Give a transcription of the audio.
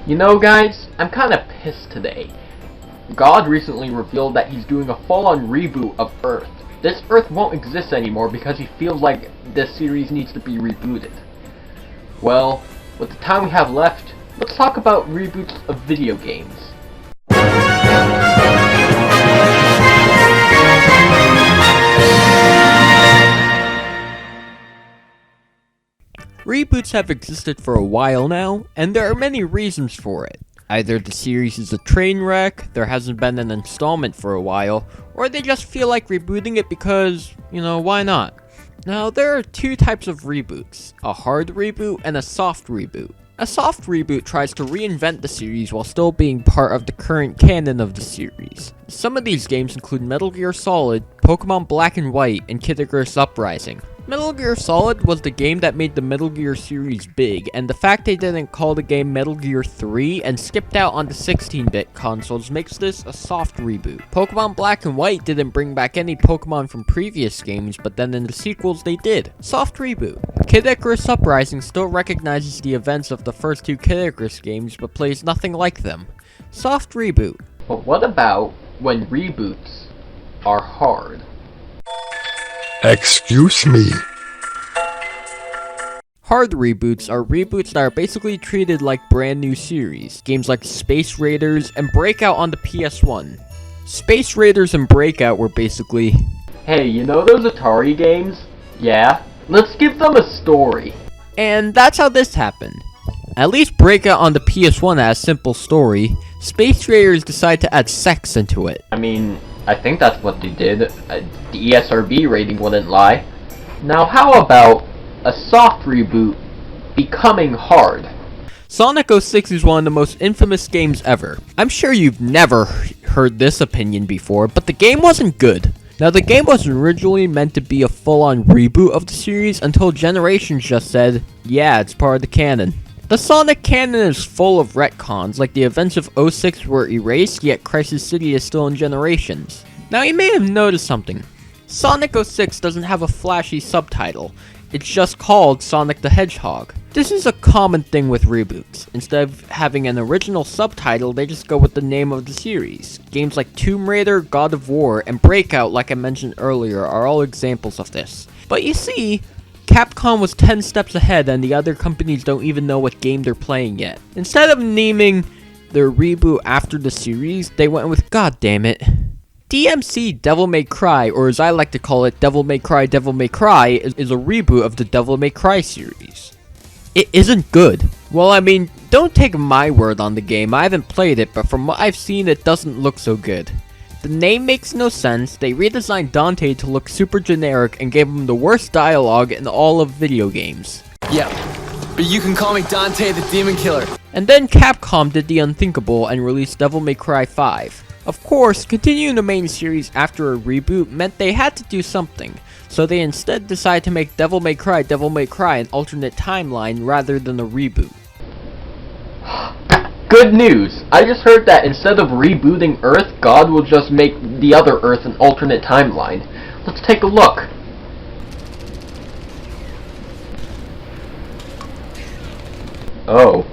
You know, guys, I'm kinda pissed today. God recently revealed that he's doing a full-on reboot of Earth. This Earth won't exist anymore because he feels like this series needs to be rebooted. Well, with the time we have left, let's talk about reboots of video games. Reboots have existed for a while now, and there are many reasons for it. Either the series is a train wreck, there hasn't been an installment for a while, or they just feel like rebooting it because, why not? Now, there are two types of reboots, a hard reboot and a soft reboot. A soft reboot tries to reinvent the series while still being part of the current canon of the series. Some of these games include Metal Gear Solid, Pokemon Black and White, and Kid Icarus Uprising. Metal Gear Solid was the game that made the Metal Gear series big, and the fact they didn't call the game Metal Gear 3 and skipped out on the 16-bit consoles makes this a soft reboot. Pokemon Black and White didn't bring back any Pokemon from previous games, but then in the sequels they did. Soft reboot. Kid Icarus Uprising still recognizes the events of the first two Kid Icarus games, but plays nothing like them. Soft reboot. But what about when reboots are hard? Excuse me. Hard reboots are reboots that are basically treated like brand new series. Games like Space Raiders and Breakout on the PS1. Space Raiders and Breakout were basically, hey, you know those Atari games? Yeah? Let's give them a story. and that's how this happened. At least Breakout on the PS1 had a simple story. Space Raiders decided to add sex into it. I think that's what they did. The ESRB rating wouldn't lie. Now how about a soft reboot becoming hard? Sonic 06 is one of the most infamous games ever. I'm sure you've never heard this opinion before, but the game wasn't good. Now, the game wasn't originally meant to be a full-on reboot of the series until Generations just said, yeah, it's part of the canon. The Sonic canon is full of retcons, like the events of 06 were erased, yet Crisis City is still in Generations. Now, you may have noticed something. Sonic 06 doesn't have a flashy subtitle. It's just called Sonic the Hedgehog. This is a common thing with reboots. Instead of having an original subtitle, they just go with the name of the series. Games like Tomb Raider, God of War, and Breakout, like I mentioned earlier, are all examples of this. But you see, Capcom was 10 steps ahead and the other companies don't even know what game they're playing yet. Instead of naming their reboot after the series, they went with, god damn it, DMC Devil May Cry, or as I like to call it, Devil May Cry, is a reboot of the Devil May Cry series. It isn't good. Well, don't take my word on the game, I haven't played it, but from what I've seen, it doesn't look so good. The name makes no sense, they redesigned Dante to look super generic and gave him the worst dialogue in all of video games. Yeah, but you can call me Dante the Demon Killer. And then Capcom did the unthinkable and released Devil May Cry 5. Of course, continuing the main series after a reboot meant they had to do something, so they instead decided to make Devil May Cry an alternate timeline rather than a reboot. Good news! I just heard that instead of rebooting Earth, God will just make the other Earth an alternate timeline. Let's take a look. Oh.